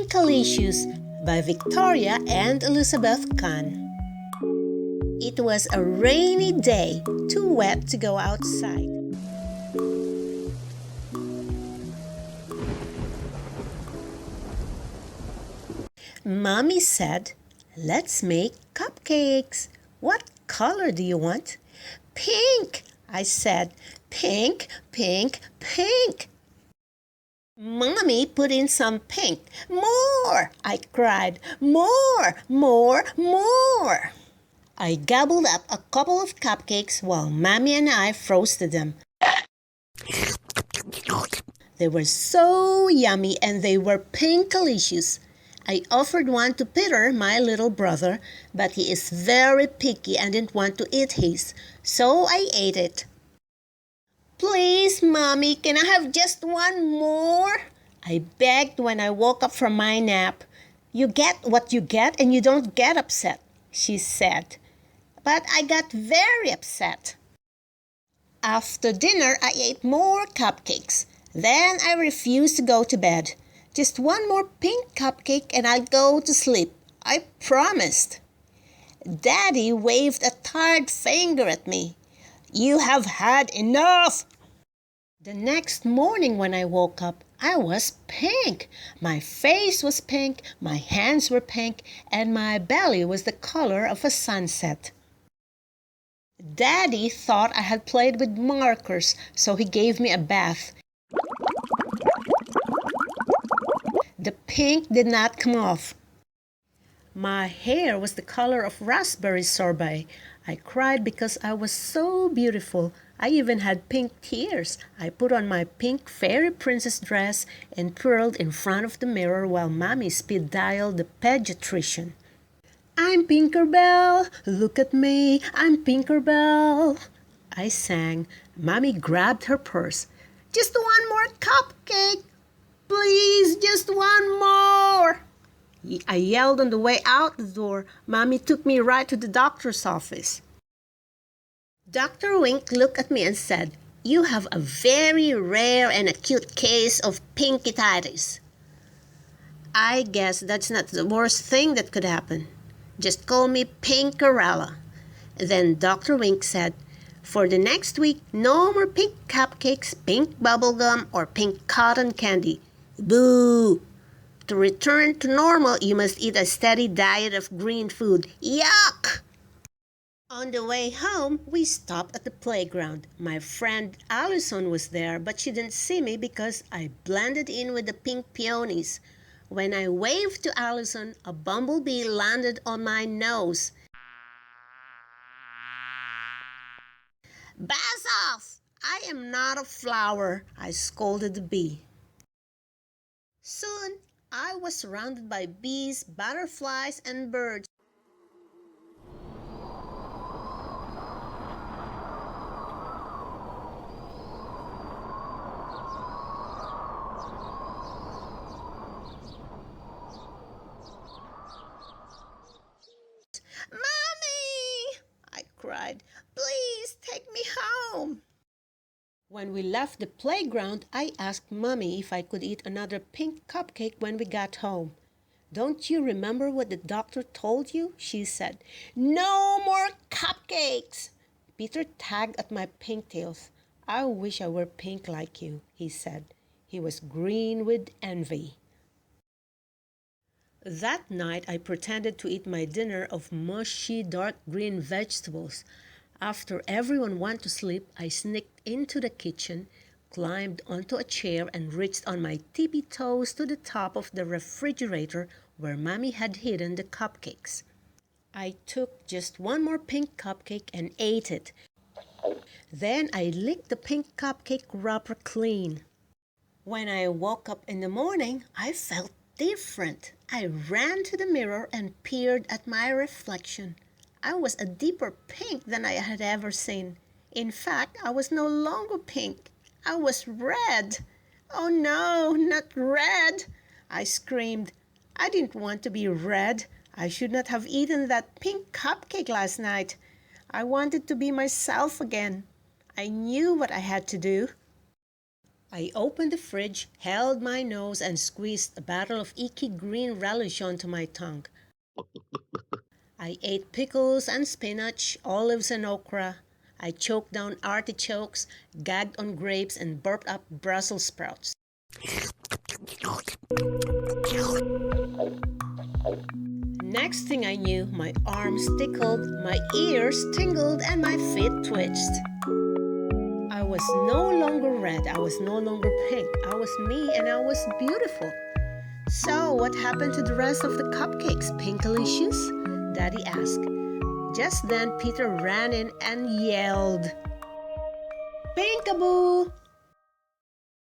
Pinkalicious by Victoria and Elizabeth Kann. It was a rainy day, too wet to go outside. Mommy said, "Let's make cupcakes. What color do you want?" "Pink," I said. "Pink, pink, pink." Mommy put in some pink. "More!" I cried. "More, more, more!" I gobbled up a couple of cupcakes while Mommy and I frosted them. They were so yummy and they were pinkalicious. I offered one to Peter, my little brother, but he is very picky and didn't want to eat his, so I ate it. "Please, Mommy, can I have just one more?" I begged when I woke up from my nap. "You get what you get and you don't get upset," she said. But I got very upset. After dinner, I ate more cupcakes. Then I refused to go to bed. "Just one more pink cupcake and I'll go to sleep. I promised." Daddy waved a tired finger at me. "You have had enough." The next morning when I woke up, I was pink. My face was pink, my hands were pink, and my belly was the color of a sunset. Daddy thought I had played with markers, so he gave me a bath. The pink did not come off. My hair was the color of raspberry sorbet. I cried because I was so beautiful. I even had pink tears. I put on my pink fairy princess dress and twirled in front of the mirror while Mommy speed dialed the pediatrician. "I'm Tinkerbell, look at me, I'm Tinkerbell," I sang. Mommy grabbed her purse. "Just one more cupcake, please, just one more." I yelled on the way out the door. Mommy took me right to the doctor's office. Dr. Wink looked at me and said, "You have a very rare and acute case of pinkititis." I guess that's not the worst thing that could happen. Just call me Pinkarella. Then Dr. Wink said, "For the next week, no more pink cupcakes, pink bubblegum, or pink cotton candy. Boo! To return to normal, you must eat a steady diet of green food. Yuck!" On the way home, we stopped at the playground. My friend Allison was there, but she didn't see me because I blended in with the pink peonies. When I waved to Allison, a bumblebee landed on my nose. "Buzz off! I am not a flower," I scolded the bee. Soon, I was surrounded by bees, butterflies, and birds. "Mommy!" I cried. "Please take me home." When we left the playground, I asked Mommy if I could eat another pink cupcake when we got home. "Don't you remember what the doctor told you?" she said. "No more cupcakes!" Peter tugged at my pigtails. "I wish I were pink like you," he said. He was green with envy. That night, I pretended to eat my dinner of mushy dark green vegetables. After everyone went to sleep, I sneaked into the kitchen, climbed onto a chair, and reached on my tippy toes to the top of the refrigerator where Mommy had hidden the cupcakes. I took just one more pink cupcake and ate it. Then I licked the pink cupcake wrapper clean. When I woke up in the morning, I felt different. I ran to the mirror and peered at my reflection. I was a deeper pink than I had ever seen. In fact, I was no longer pink. I was red. "Oh no, not red!" I screamed. I didn't want to be red. I should not have eaten that pink cupcake last night. I wanted to be myself again. I knew what I had to do. I opened the fridge, held my nose, and squeezed a bottle of icky green relish onto my tongue. I ate pickles and spinach, olives and okra. I choked down artichokes, gagged on grapes, and burped up Brussels sprouts. Next thing I knew, my arms tickled, my ears tingled, and my feet twitched. I was no longer red, I was no longer pink. I was me and I was beautiful. So, what happened to the rest of the cupcakes, Pinkalicious? Daddy asked. Just then, Peter ran in and yelled, "Pinkaboo!"